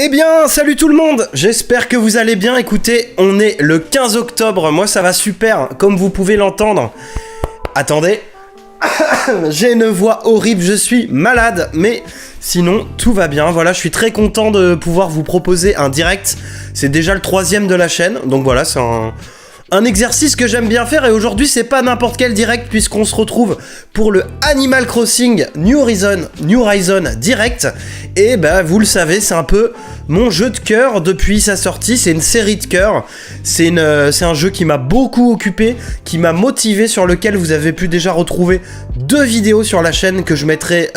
Eh bien, salut tout le monde, j'espère que vous allez bien. Écoutez, on est le 15 octobre, moi ça va super, comme vous pouvez l'entendre. Attendez, j'ai une voix horrible, je suis malade, mais sinon tout va bien. Voilà, je suis très content de pouvoir vous proposer un direct. C'est déjà le 3e de la chaîne, donc voilà, c'est un exercice que j'aime bien faire. Et aujourd'hui c'est pas n'importe quel direct, puisqu'on se retrouve pour le Animal Crossing New Horizon direct. Et bah vous le savez, c'est un peu mon jeu de cœur depuis sa sortie. C'est une série de cœur. C'est un jeu qui m'a beaucoup occupé, qui m'a motivé, sur lequel vous avez pu déjà retrouver 2 vidéos sur la chaîne que je mettrai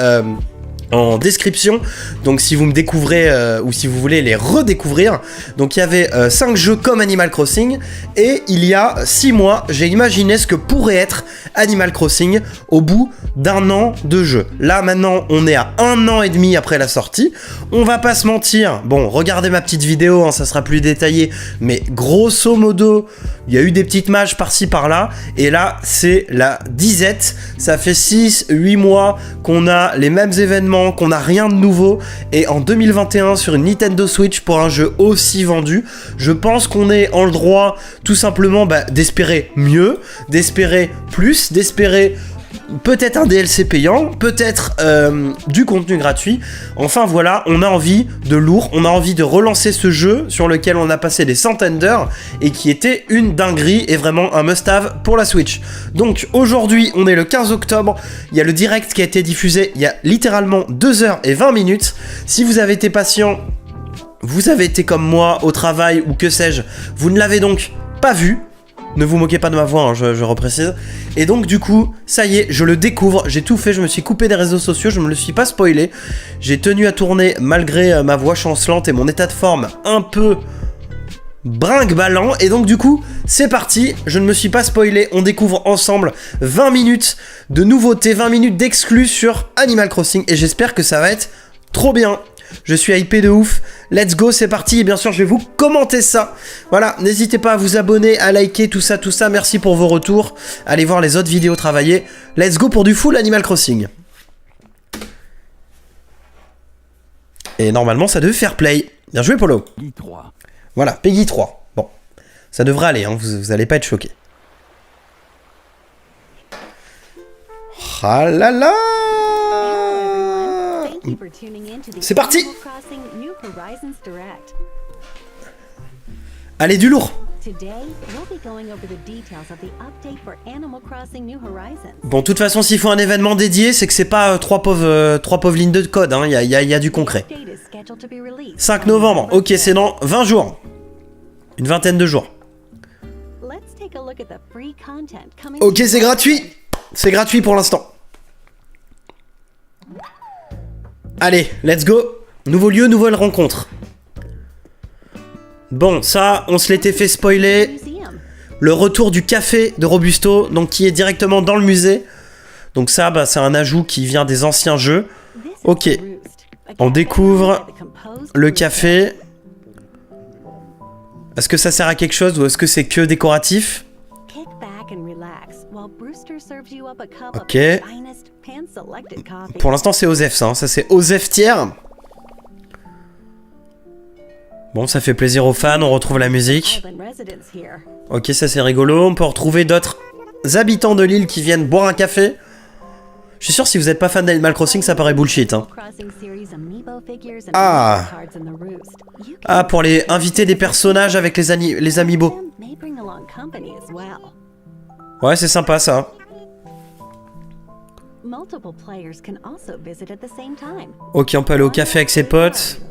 en description, donc si vous me découvrez ou si vous voulez les redécouvrir. Donc il y avait 5 jeux comme Animal Crossing, et il y a 6 mois j'ai imaginé ce que pourrait être Animal Crossing au bout d'un an de jeu. Là maintenant on est à 1 an et demi après la sortie. On va pas se mentir, bon, regardez ma petite vidéo, hein, ça sera plus détaillé, mais grosso modo il y a eu des petites mages par-ci par-là, et là c'est la disette. Ça fait 6-8 mois qu'on a les mêmes événements, qu'on n'a rien de nouveau, et en 2021 sur une Nintendo Switch pour un jeu aussi vendu, je pense qu'on est en le droit tout simplement d'espérer mieux, d'espérer plus, d'espérer peut-être un DLC payant, peut-être du contenu gratuit. Enfin voilà, on a envie de lourd, on a envie de relancer ce jeu sur lequel on a passé des centaines d'heures et qui était une dinguerie et vraiment un must-have pour la Switch. Donc aujourd'hui, on est le 15 octobre, il y a le direct qui a été diffusé il y a littéralement 2h20. Si vous avez été patient, vous avez été comme moi au travail ou que sais-je, vous ne l'avez donc pas vu. Ne vous moquez pas de ma voix, hein, je reprécise. Et donc du coup, ça y est, je le découvre, j'ai tout fait, je me suis coupé des réseaux sociaux, je me le suis pas spoilé. J'ai tenu à tourner malgré ma voix chancelante et mon état de forme un peu brinque-ballant. Et donc du coup, c'est parti, je ne me suis pas spoilé, on découvre ensemble 20 minutes de nouveautés, 20 minutes d'exclus sur Animal Crossing, et j'espère que ça va être trop bien. Je suis hypé de ouf, let's go, c'est parti. Et bien sûr je vais vous commenter ça. Voilà, n'hésitez pas à vous abonner, à liker, tout ça, merci pour vos retours. Allez voir les autres vidéos travaillées. Let's go pour du full Animal Crossing. Et normalement ça devait faire play. Bien joué Polo. Voilà, Peggy 3. Bon, ça devrait aller, hein, vous allez pas être choqués. Ah là là. C'est parti. Allez, du lourd. Bon, de toute façon, s'il faut un événement dédié, c'est que c'est pas trois pauvres lignes de code, hein. Il y a du concret. 5 novembre, ok, c'est dans 20 jours. Une vingtaine de jours. Ok, c'est gratuit. C'est gratuit pour l'instant. Allez, let's go. Nouveau lieu, nouvelle rencontre. Bon, ça, on se l'était fait spoiler. Le retour du café de Robusto, donc qui est directement dans le musée. Donc ça, c'est un ajout qui vient des anciens jeux. Ok. On découvre le café. Est-ce que ça sert à quelque chose ou est-ce que c'est que décoratif? Ok. Pour l'instant c'est Osef ça, hein. Ça c'est Osef tiers. Bon, ça fait plaisir aux fans, on retrouve la musique. Ok, ça c'est rigolo, on peut retrouver d'autres habitants de l'île qui viennent boire un café. Je suis sûr, si vous n'êtes pas fan d'Animal Crossing, ça paraît bullshit, hein. Ah, pour les inviter des personnages avec les amiibo. Ouais, c'est sympa ça. Ok, on peut aller au café avec ses potes.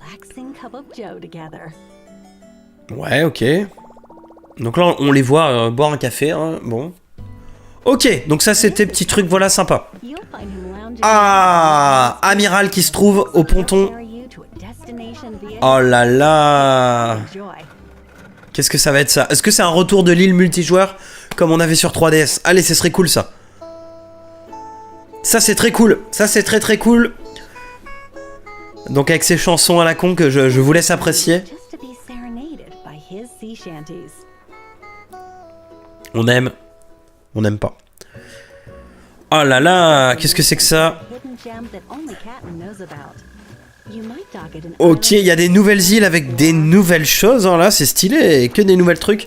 Ouais, ok. Donc là, on les voit boire un café, hein. Bon. Ok, donc ça c'était petit truc, voilà, sympa. Ah, Amiral qui se trouve au ponton. Oh là là. Qu'est-ce que ça va être ça? Est-ce que c'est un retour de l'île multijoueur comme on avait sur 3DS? Allez, ce serait cool ça. Ça c'est très cool. Ça c'est très cool. Donc avec ces chansons à la con que je vous laisse apprécier. On aime. On n'aime pas. Oh là là, qu'est-ce que c'est que ça? Ok, il y a des nouvelles îles avec des nouvelles choses, hein, là, c'est stylé, que des nouvelles trucs.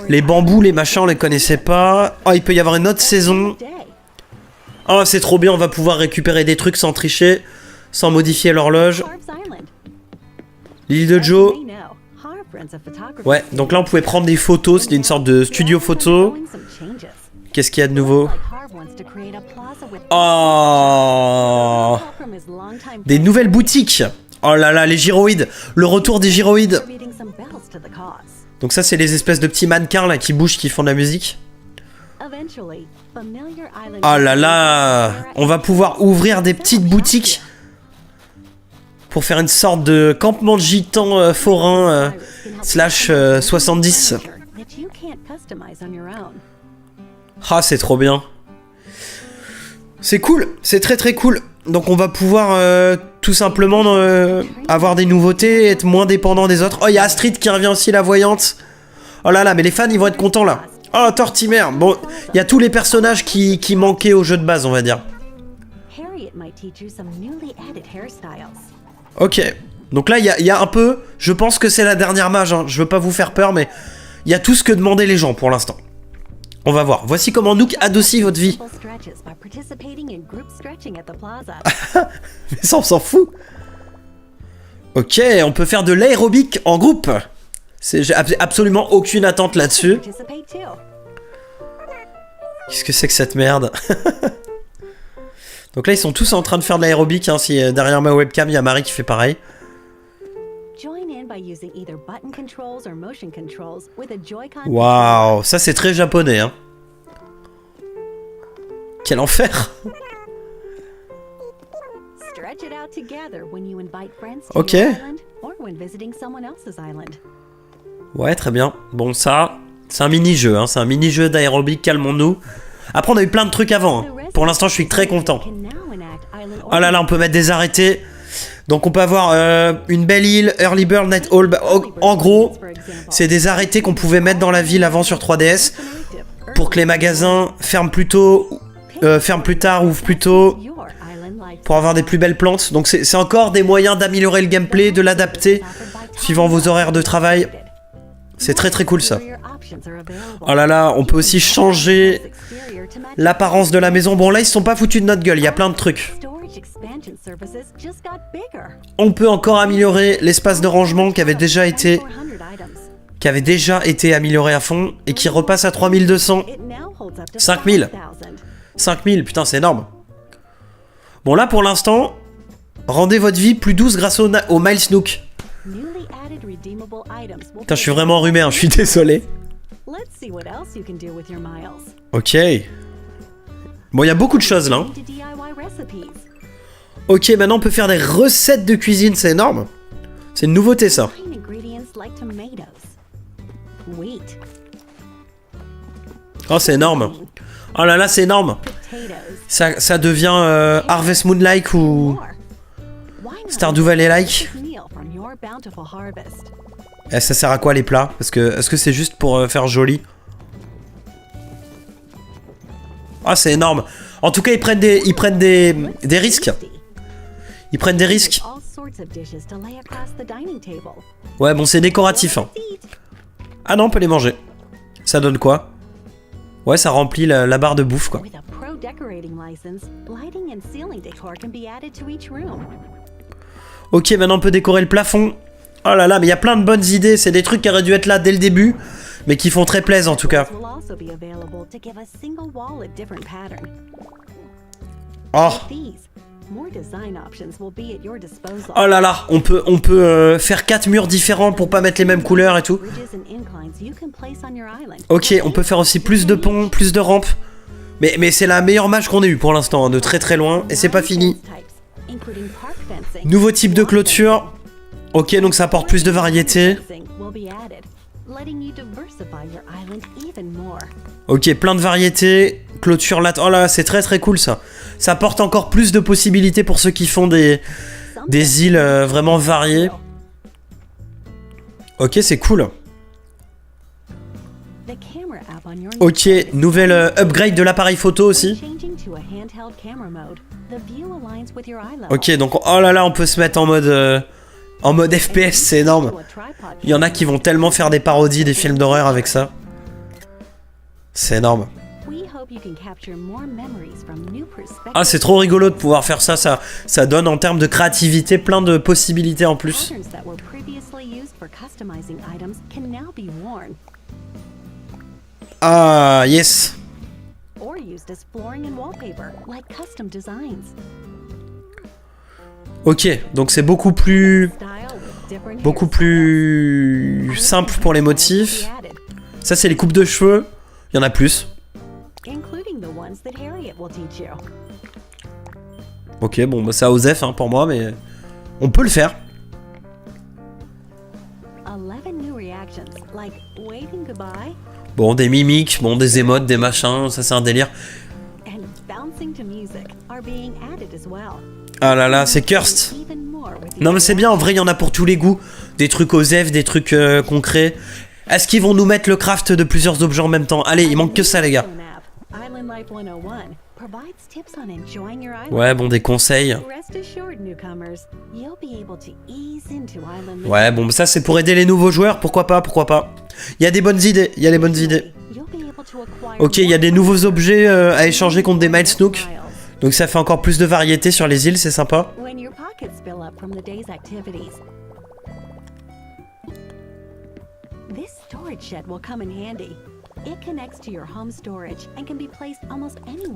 Les bambous, les machins, on les connaissait pas. Oh, il peut y avoir une autre saison. Oh, c'est trop bien, on va pouvoir récupérer des trucs sans tricher, sans modifier l'horloge. L'île de Joe. Ouais, donc là, on pouvait prendre des photos, c'était une sorte de studio photo. Qu'est-ce qu'il y a de nouveau? Oh, des nouvelles boutiques. Oh là là, les gyroïdes. Le retour des gyroïdes. Donc ça, c'est les espèces de petits mannequins là qui bougent, qui font de la musique. Oh là là. On va pouvoir ouvrir des petites boutiques pour faire une sorte de campement de gitans forain slash 70. Ah, c'est trop bien. C'est cool, c'est très très cool. Donc on va pouvoir tout simplement avoir des nouveautés, être moins dépendant des autres. Oh, il y a Astrid qui revient aussi, la voyante. Oh là là, mais les fans, ils vont être contents là. Oh, Tortimer. Bon, il y a tous les personnages qui manquaient au jeu de base, on va dire. Ok. Donc là, il y a un peu... Je pense que c'est la dernière mage, hein. Je veux pas vous faire peur, mais... Il y a tout ce que demandaient les gens pour l'instant. On va voir. Voici comment Nook adoucit votre vie. Mais ça, on s'en fout. Ok, on peut faire de l'aérobic en groupe. J'ai absolument aucune attente là-dessus. Qu'est-ce que c'est que cette merde? Donc là, ils sont tous en train de faire de l'aérobic. Hein, si derrière ma webcam, il y a Marie qui fait pareil. Waouh, ça c'est très japonais, hein. Quel enfer. Ok. Ouais, très bien. Bon, ça, c'est un mini-jeu, hein. C'est un mini-jeu d'aérobic, calmons-nous. Après, on a eu plein de trucs avant, hein. Pour l'instant, je suis très content. Oh là là, on peut mettre des arrêtés. Donc on peut avoir une belle île, Early Bird, Night Hall. Bah, en gros, c'est des arrêtés qu'on pouvait mettre dans la ville avant sur 3DS pour que les magasins ferment plus tôt, ferment plus tard, ouvrent plus tôt, pour avoir des plus belles plantes. Donc c'est encore des moyens d'améliorer le gameplay, de l'adapter suivant vos horaires de travail. C'est très très cool ça. Oh là là, on peut aussi changer l'apparence de la maison. Bon là, ils se sont pas foutus de notre gueule, il y a plein de trucs. On peut encore améliorer l'espace de rangement qui avait déjà été amélioré à fond et qui repasse à 3200. 5000. 5000, putain, c'est énorme. Bon, là pour l'instant, rendez votre vie plus douce grâce au Miles Nook. Putain, je suis vraiment enrhumé, hein, je suis désolé. Ok. Bon, il y a beaucoup de choses là. Ok, maintenant on peut faire des recettes de cuisine, c'est énorme. C'est une nouveauté ça. Oh, c'est énorme. Oh là là, c'est énorme. Ça devient Harvest Moon-like ou Stardew Valley-like. Et ça sert à quoi les plats? Est-ce que c'est juste pour faire joli? Ah, c'est énorme. En tout cas, ils prennent des risques. Ils prennent des risques. Ouais, bon, c'est décoratif. Hein. Ah non, on peut les manger. Ça donne quoi? Ouais, ça remplit la barre de bouffe, quoi. Ok, maintenant on peut décorer le plafond. Oh là là, mais il y a plein de bonnes idées. C'est des trucs qui auraient dû être là dès le début, mais qui font très plaisir en tout cas. Oh. Oh là là, on peut faire 4 murs différents pour pas mettre les mêmes couleurs et tout. Ok, on peut faire aussi plus de ponts, plus de rampes. Mais c'est la meilleure mage qu'on ait eue pour l'instant, hein, de très très loin. Et c'est pas fini. Nouveau type de clôture. Ok, donc ça apporte plus de variété. Ok, plein de variétés. Clôture là. Oh là, c'est très très cool ça. Ça apporte encore plus de possibilités pour ceux qui font des îles vraiment variées. Ok, c'est cool. Ok, nouvelle upgrade de l'appareil photo aussi. Ok, donc oh là là, on peut se mettre en mode FPS, c'est énorme. Il y en a qui vont tellement faire des parodies des films d'horreur avec ça. C'est énorme. Ah, c'est trop rigolo de pouvoir faire ça. Ça donne en termes de créativité plein de possibilités en plus. Ah, yes. Ok, donc c'est beaucoup plus simple pour les motifs. Ça, c'est les coupes de cheveux. Il y en a plus. Ok, bon, bah, ça osef hein, pour moi, mais on peut le faire. Bon, des mimiques, bon, des émotes, des machins, ça c'est un délire. Ah là là, c'est cursed. Non mais c'est bien, en vrai il y en a pour tous les goûts. Des trucs osef, des trucs concrets. Est-ce qu'ils vont nous mettre le craft de plusieurs objets en même temps? Allez, il manque que ça les gars. Ouais, bon, des conseils. Ouais, bon, ça c'est pour aider les nouveaux joueurs, pourquoi pas, pourquoi pas. Il y a des bonnes idées, il y a des bonnes idées. Ok, il y a des nouveaux objets à échanger contre des Miles Nook. Donc ça fait encore plus de variété sur les îles, c'est sympa.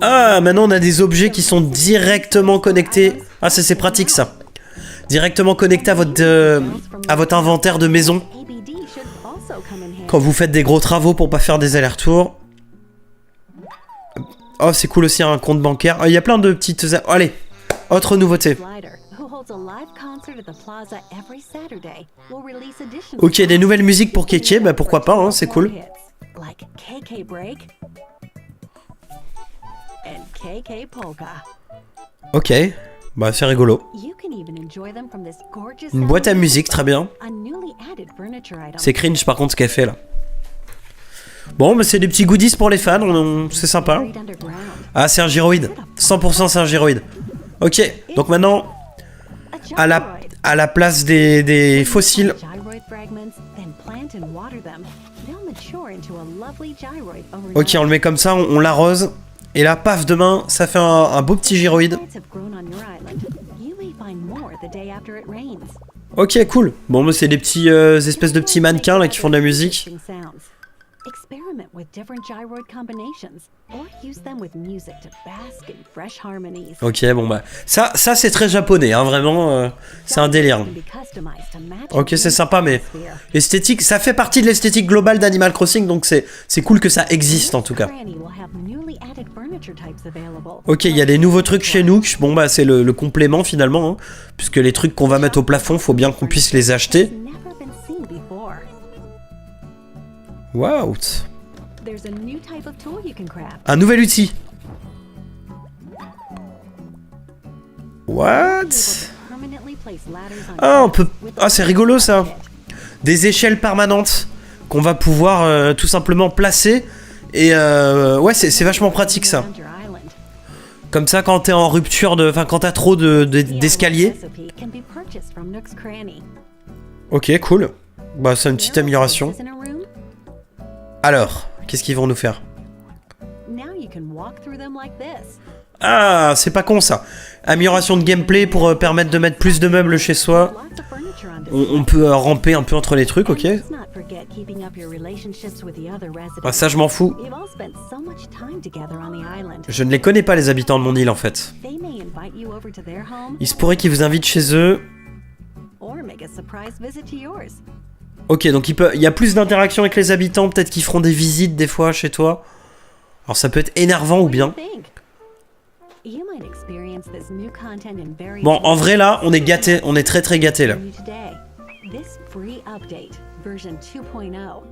Ah, maintenant on a des objets qui sont directement connectés. Ah, ça c'est pratique ça. Directement connectés à votre inventaire de maison. Quand vous faites des gros travaux pour pas faire des allers-retours. Oh, c'est cool aussi un compte bancaire. Il y a plein de petites... Oh, allez, autre nouveauté. Ok, des nouvelles musiques pour Keke, bah pourquoi pas, hein, c'est cool. Ok, bah c'est rigolo. Une boîte à musique, très bien. C'est cringe par contre ce qu'elle fait là. Bon, bah c'est des petits goodies pour les fans, c'est sympa. Ah, c'est un gyroïde. 100% c'est un gyroïde. Ok, donc maintenant, à la place des fossiles. Ok, on le met comme ça, on l'arrose. Et là, paf, demain, ça fait un beau petit gyroïde. Ok, cool. Bon, bah c'est des petits espèces de petits mannequins là qui font de la musique. Ok, bon bah ça c'est très japonais, hein, vraiment, c'est un délire. Ok, c'est sympa, mais esthétique, ça fait partie de l'esthétique globale d'Animal Crossing, donc c'est cool que ça existe en tout cas. Ok, il y a des nouveaux trucs chez Nook. Bon bah c'est le complément finalement, hein, puisque les trucs qu'on va mettre au plafond, faut bien qu'on puisse les acheter. Waouh! Un nouvel outil. What? Ah, on peut... Ah, c'est rigolo ça. Des échelles permanentes qu'on va pouvoir tout simplement placer. Et ouais, c'est vachement pratique ça. Comme ça, quand t'es en rupture de... Enfin, quand t'as trop d'escaliers. Ok, cool. Bah, c'est une petite amélioration. Alors, qu'est-ce qu'ils vont nous faire? Ah, c'est pas con ça. Amélioration de gameplay pour permettre de mettre plus de meubles chez soi. On peut ramper un peu entre les trucs, ok. Ah, ça, je m'en fous. Je ne les connais pas, les habitants de mon île, en fait. Il se pourrait qu'ils vous invitent chez eux. Ok, donc il y a plus d'interaction avec les habitants, peut-être qu'ils feront des visites des fois chez toi. Alors ça peut être énervant ou bien. Bon, en vrai là, on est gâtés, on est très très gâtés là.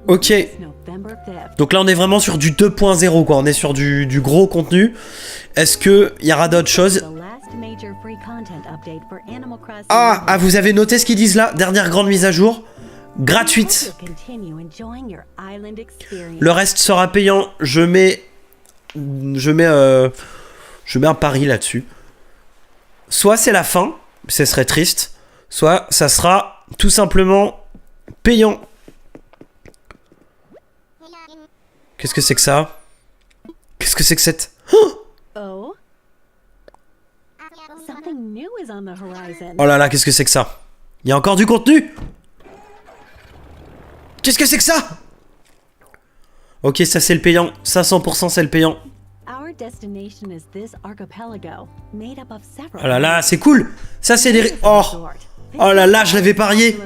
Ok. Donc là on est vraiment sur du 2.0 quoi, on est sur du gros contenu. Est-ce qu'il y aura d'autres choses? Ah, vous avez noté ce qu'ils disent là? Dernière grande mise à jour. Gratuite. Le reste sera payant. Je mets un pari là-dessus. soit c'est la fin, ce serait triste, soit ça sera tout simplement payant. Qu'est-ce que c'est que ça? Qu'est-ce que c'est que cette... Oh. Something new is on the horizon. Oh là là, qu'est-ce que c'est que ça? Il y a encore du contenu? Qu'est-ce que c'est que ça? Ok, ça c'est le payant. Ça 100% c'est le payant. Our destination is this archipelago made up of several. Oh là là, c'est cool. Ça c'est des... Oh. Oh là là, je l'avais parié.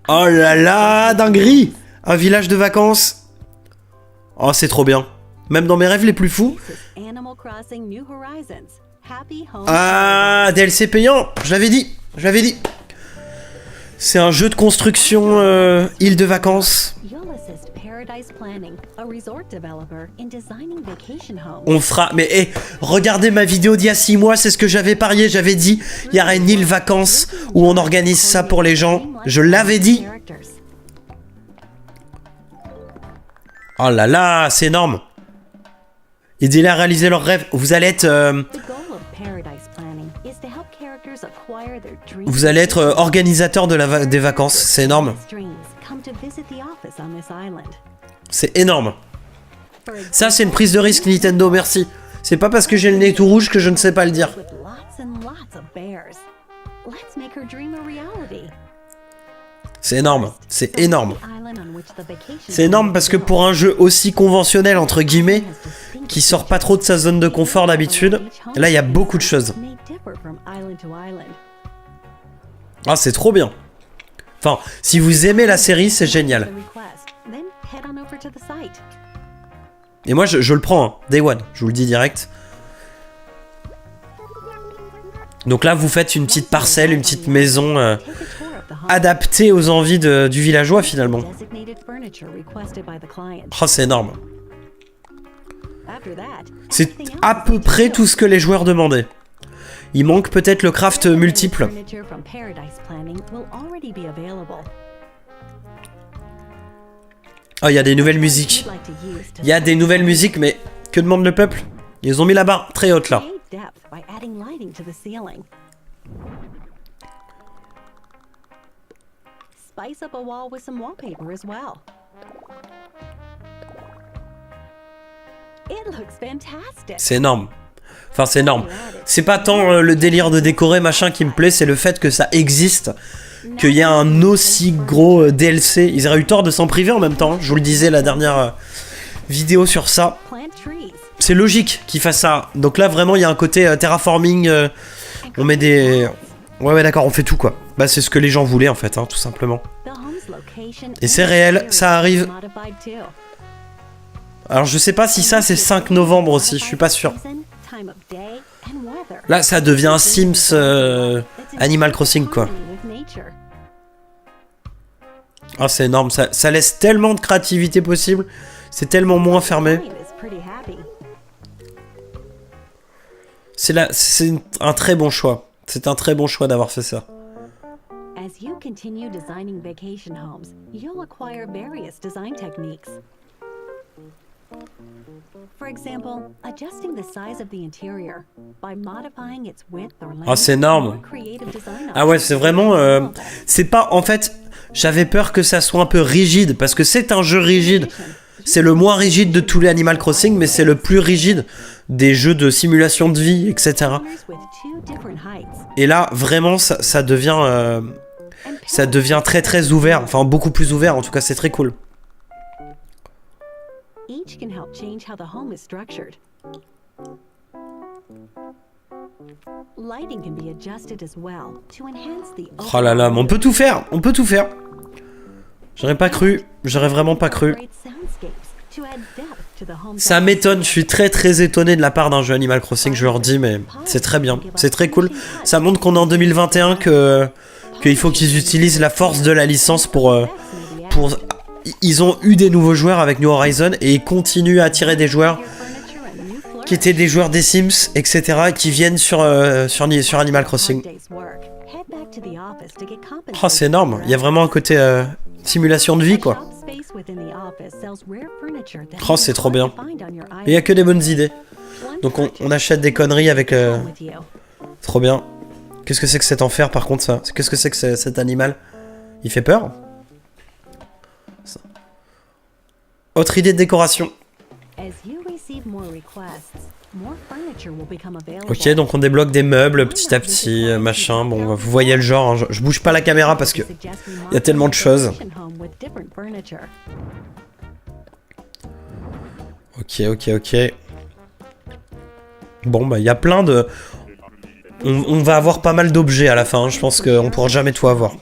Oh là là, dinguerie. Un village de vacances. Oh, c'est trop bien. Même dans mes rêves les plus fous. Ah, DLC payant. Je l'avais dit. Je l'avais dit. C'est un jeu de construction île de vacances. On fera... Mais hey, regardez ma vidéo d'il y a 6 mois, c'est ce que j'avais parié. J'avais dit, il y aura une île vacances où on organise ça pour les gens. Je l'avais dit. Oh là là, c'est énorme. Aidez-les à réaliser leurs rêves. Vous allez être... Vous allez être organisateur de des vacances. C'est énorme. C'est énorme. Ça, c'est une prise de risque, Nintendo, merci. C'est pas parce que j'ai le nez tout rouge que je ne sais pas le dire. C'est énorme. C'est énorme. C'est énorme parce que pour un jeu aussi conventionnel, entre guillemets, qui sort pas trop de sa zone de confort d'habitude, là, il y a beaucoup de choses. Ah, c'est trop bien. Enfin, si vous aimez la série, c'est génial. Et moi, je le prends, hein. Day One, je vous le dis direct. Donc là, vous faites une petite parcelle, une petite maison adaptée aux envies du villageois, finalement. Oh, c'est énorme. C'est à peu près tout ce que les joueurs demandaient. Il manque peut-être le craft multiple. Oh, il y a des nouvelles musiques. Il y a des nouvelles musiques, mais que demande le peuple? Ils ont mis la barre très haute, là. C'est énorme. Enfin, c'est énorme. C'est pas tant le délire de décorer, machin, qui me plaît, c'est le fait que ça existe, qu'il y a un aussi gros DLC. Ils auraient eu tort de s'en priver en même temps, hein. Je vous le disais la dernière vidéo sur ça. C'est logique qu'ils fassent ça. Donc là, vraiment, il y a un côté terraforming. On met des... Ouais, d'accord, on fait tout, quoi. Bah, c'est ce que les gens voulaient, en fait, hein, tout simplement. Et c'est réel, ça arrive. Alors, je sais pas si ça, c'est 5 novembre aussi, je suis pas sûr. Là, ça devient Sims Animal Crossing, quoi. Ah, c'est énorme, ça laisse tellement de créativité possible. C'est tellement moins fermé. C'est un très bon choix. C'est un très bon choix d'avoir fait ça. As you continue designing vacation homes, you'll acquire various design techniques. For example, adjusting the size of the interior by modifying its width or length. Ah, c'est énorme. Ah ouais, c'est vraiment c'est pas en fait, j'avais peur que ça soit un peu rigide parce que c'est un jeu rigide. C'est le moins rigide de tous les Animal Crossing, mais c'est le plus rigide des jeux de simulation de vie, etc. Et là, vraiment, ça devient très très ouvert, enfin beaucoup plus ouvert, en tout cas c'est très cool. Oh là là, mais on peut tout faire, on peut tout faire. J'aurais pas cru, j'aurais vraiment pas cru. Ça m'étonne, je suis très très étonné de la part d'un jeu Animal Crossing, je leur dis, mais c'est très bien, c'est très cool. Ça montre qu'on est en 2021, qu'il faut qu'ils utilisent la force de la licence pour... Ils ont eu des nouveaux joueurs avec New Horizon et ils continuent à attirer des joueurs qui étaient des joueurs des Sims, etc. qui viennent sur Animal Crossing. Oh, c'est énorme, il y a vraiment un côté simulation de vie, quoi. Oh, c'est trop bien. Il n'y a que des bonnes idées. Donc on achète des conneries avec Trop bien. Qu'est-ce que c'est que cet enfer par contre ça? Qu'est-ce que c'est que cet animal? Il fait peur? Autre idée de décoration. Ok, donc on débloque des meubles petit à petit, machin. Bon, vous voyez le genre, hein. Je bouge pas la caméra parce que il y a tellement de choses. Ok. Bon, bah, il y a plein de... On va avoir pas mal d'objets à la fin, hein. Je pense qu'on pourra jamais tout avoir.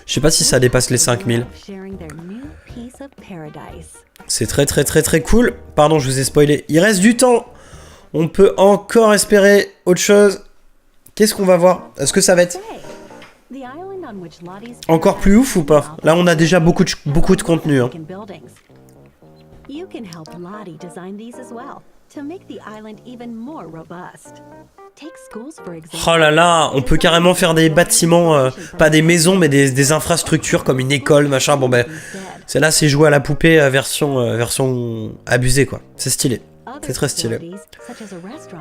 Je sais pas si ça dépasse les 5000. C'est très cool. Pardon, je vous ai spoilé. Il reste du temps. On peut encore espérer autre chose. Qu'est-ce qu'on va voir? Est-ce que ça va être encore plus ouf ou pas? Là, on a déjà beaucoup de contenu, hein. Oh là là, on peut carrément faire des bâtiments, pas des maisons, mais des infrastructures comme une école, machin. Bon ben, celle-là, c'est jouer à la poupée version abusée, quoi. C'est stylé. C'est très stylé.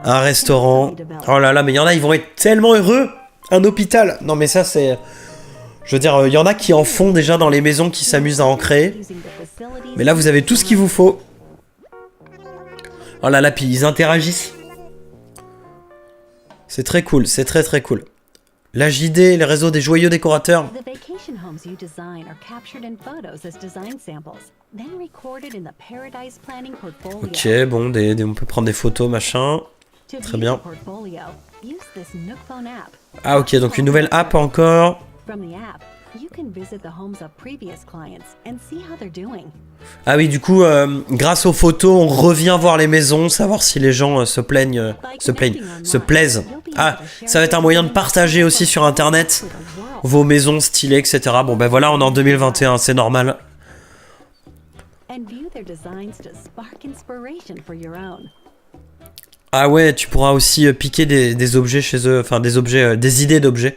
Un restaurant. Oh là là, mais il y en a, ils vont être tellement heureux. Un hôpital. Non mais ça, c'est... Je veux dire, il y en a qui en font déjà dans les maisons, qui s'amusent à en créer. Mais là, vous avez tout ce qu'il vous faut. Oh là là, puis ils interagissent. C'est très cool, c'est très cool. La JD, les réseaux des joyeux décorateurs. Ok, bon, on peut prendre des photos, machin. Très bien. Ah ok, donc une nouvelle app encore. Ah oui, du coup, grâce aux photos, on revient voir les maisons, savoir si les gens se plaisent. Ah, ça va être un moyen de partager aussi sur internet vos maisons stylées, etc. Bon ben voilà, on est en 2021, c'est normal. Ah ouais, tu pourras aussi piquer des objets chez eux, enfin des objets, des idées d'objets.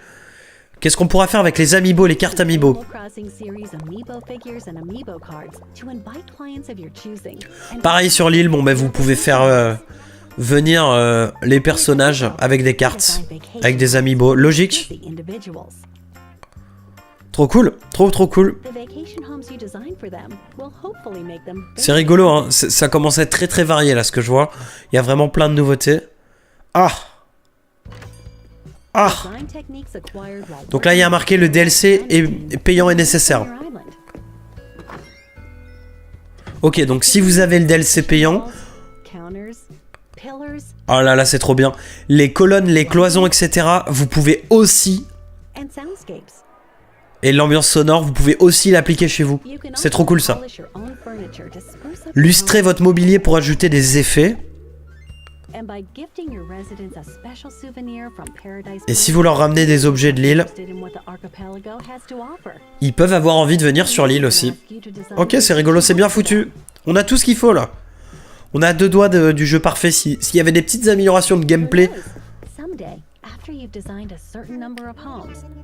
Qu'est-ce qu'on pourra faire avec les amiibo, les cartes amiibo? Pareil sur l'île, bon ben vous pouvez faire venir les personnages avec des cartes, avec des amiibo. Logique. Trop cool, trop cool. C'est rigolo, hein. Ça commence à être très varié là ce que je vois. Il y a vraiment plein de nouveautés. Ah! Donc là il y a marqué le DLC est payant et nécessaire. Ok, donc si vous avez le DLC payant... Oh là là, c'est trop bien. Les colonnes, les cloisons, etc. Vous pouvez aussi... Et l'ambiance sonore, vous pouvez aussi l'appliquer chez vous. C'est trop cool ça. Lustrez votre mobilier pour ajouter des effets. Et si vous leur ramenez des objets de l'île, ils peuvent avoir envie de venir sur l'île aussi. Ok, c'est rigolo, c'est bien foutu. On a tout ce qu'il faut là. On a deux doigts du jeu parfait. S'il y avait des petites améliorations de gameplay.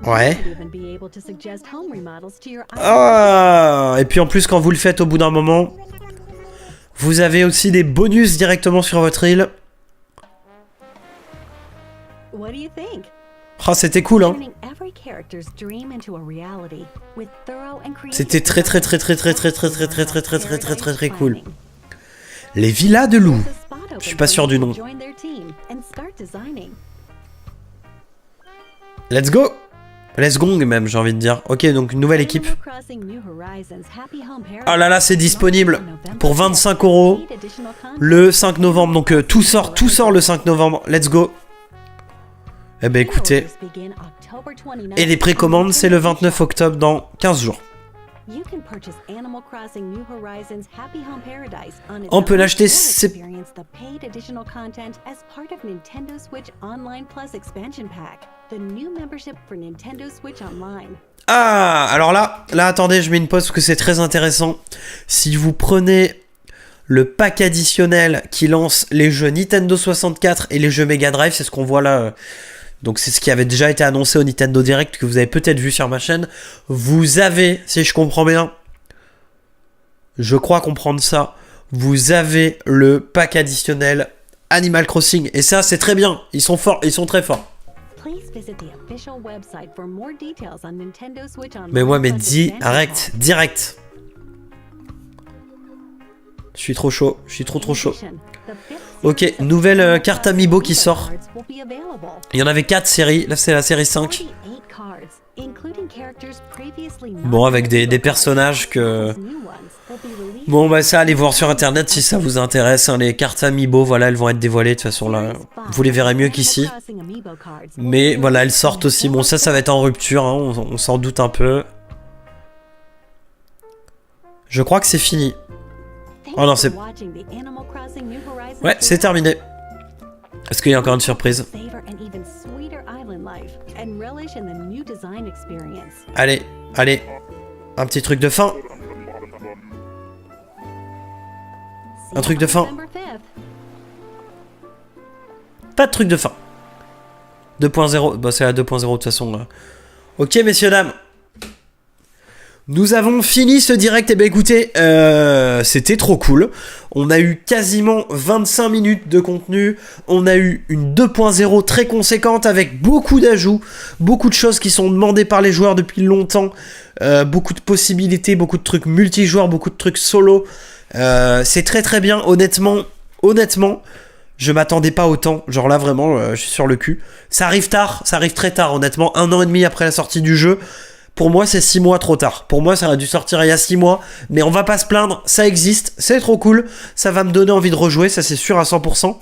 Ouais. Ah, et puis en plus quand vous le faites au bout d'un moment, vous avez aussi des bonus directement sur votre île. Ah, c'était cool, hein. C'était très cool. Les villas de loups. Je suis pas sûr du nom. Let's go. Let's gong même, j'ai envie de dire. Ok, donc une nouvelle équipe. Ah là là, c'est disponible pour 25 € le 5 novembre. Donc tout sort le 5 novembre. Let's go. Eh ben écoutez. Et les précommandes, c'est le 29 octobre dans 15 jours. On peut l'acheter. Ah, alors là attendez, je mets une pause parce que c'est très intéressant. Si vous prenez le pack additionnel qui lance les jeux Nintendo 64 et les jeux Mega Drive, c'est ce qu'on voit là. Donc c'est ce qui avait déjà été annoncé au Nintendo Direct que vous avez peut-être vu sur ma chaîne. Vous avez, si je comprends bien, je crois comprendre ça, vous avez le pack additionnel Animal Crossing. Et ça, c'est très bien. Ils sont forts, ils sont très forts. Mais moi, mais direct, direct. Je suis trop chaud, je suis trop chaud. Ok, nouvelle carte Amiibo qui sort. Il y en avait 4 séries, là c'est la série 5. Bon, avec des personnages que... Bon, bah ça, allez voir sur internet si ça vous intéresse. Hein, les cartes Amiibo, voilà, elles vont être dévoilées de toute façon là. Vous les verrez mieux qu'ici. Mais voilà, elles sortent aussi. Bon, ça va être en rupture, hein, on s'en doute un peu. Je crois que c'est fini. Oh non, c'est... Ouais, c'est terminé. Est-ce qu'il y a encore une surprise? Allez, allez. Un petit truc de fin. Un truc de fin. Pas de truc de fin. 2.0. Bah, c'est la 2.0 de toute façon. Là. Ok, messieurs, dames. Nous avons fini ce direct. Et ben écoutez, c'était trop cool. On a eu quasiment 25 minutes de contenu. On a eu une 2.0 très conséquente avec beaucoup d'ajouts, beaucoup de choses qui sont demandées par les joueurs depuis longtemps, beaucoup de possibilités, beaucoup de trucs multijoueurs, beaucoup de trucs solo. C'est très très bien. Honnêtement, je m'attendais pas autant. Genre là vraiment, je suis sur le cul. Ça arrive tard, ça arrive très tard. Honnêtement, 1 an et demi après la sortie du jeu. Pour moi, c'est 6 mois trop tard. Pour moi, ça aurait dû sortir il y a 6 mois. Mais on va pas se plaindre, ça existe, c'est trop cool. Ça va me donner envie de rejouer, ça c'est sûr à 100%.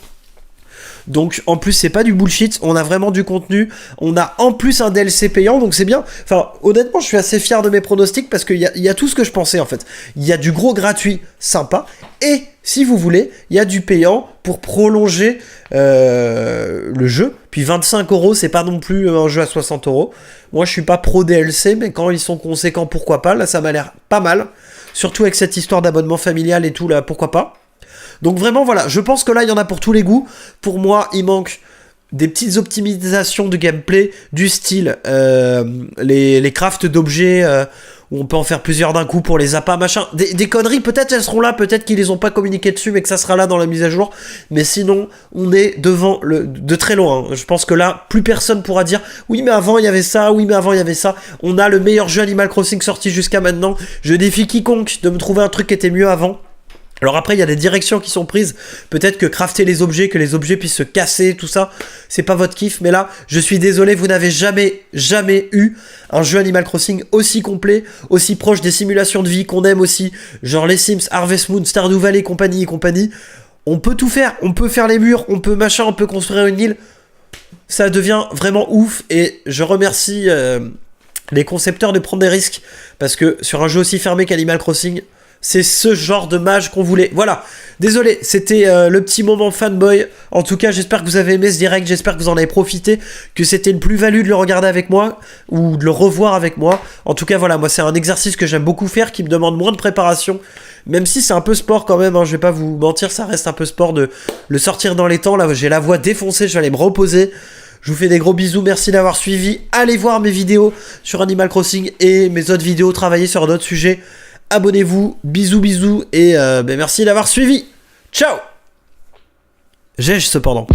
Donc en plus c'est pas du bullshit, on a vraiment du contenu, on a en plus un DLC payant, donc c'est bien. Enfin honnêtement je suis assez fier de mes pronostics parce qu'il y a tout ce que je pensais en fait. Il y a du gros gratuit sympa et si vous voulez il y a du payant pour prolonger le jeu. Puis 25 €, c'est pas non plus un jeu à 60 €. Moi je suis pas pro DLC mais quand ils sont conséquents pourquoi pas, là ça m'a l'air pas mal. Surtout avec cette histoire d'abonnement familial et tout là, pourquoi pas. Donc vraiment voilà, je pense que là il y en a pour tous les goûts. Pour moi il manque des petites optimisations de gameplay du style les crafts d'objets où on peut en faire plusieurs d'un coup pour les appâts machin. Des conneries peut-être elles seront là, peut-être qu'ils les ont pas communiqué dessus mais que ça sera là dans la mise à jour. Mais sinon on est devant de très loin. Je pense que là plus personne pourra dire oui mais avant il y avait ça, oui mais avant il y avait ça. On a le meilleur jeu Animal Crossing sorti jusqu'à maintenant. Je défie quiconque de me trouver un truc qui était mieux avant. Alors après il y a des directions qui sont prises, peut-être que crafter les objets, que les objets puissent se casser, tout ça, c'est pas votre kiff, mais là, je suis désolé, vous n'avez jamais eu un jeu Animal Crossing aussi complet, aussi proche des simulations de vie qu'on aime aussi, genre les Sims, Harvest Moon, Stardew Valley, compagnie. On peut tout faire, on peut faire les murs, on peut machin, on peut construire une île, ça devient vraiment ouf, et je remercie les concepteurs de prendre des risques, parce que sur un jeu aussi fermé qu'Animal Crossing, c'est ce genre de mage qu'on voulait. Voilà, désolé, c'était le petit moment fanboy. En tout cas, j'espère que vous avez aimé ce direct, j'espère que vous en avez profité, que c'était une plus-value de le regarder avec moi, ou de le revoir avec moi. En tout cas, voilà, moi c'est un exercice que j'aime beaucoup faire, qui me demande moins de préparation, même si c'est un peu sport quand même, hein, je vais pas vous mentir, ça reste un peu sport de le sortir dans les temps. Là, j'ai la voix défoncée, je vais aller me reposer. Je vous fais des gros bisous, merci d'avoir suivi. Allez voir mes vidéos sur Animal Crossing et mes autres vidéos, travailler sur d'autres sujets. Abonnez-vous, bisous et merci d'avoir suivi. Ciao. J'ai cependant.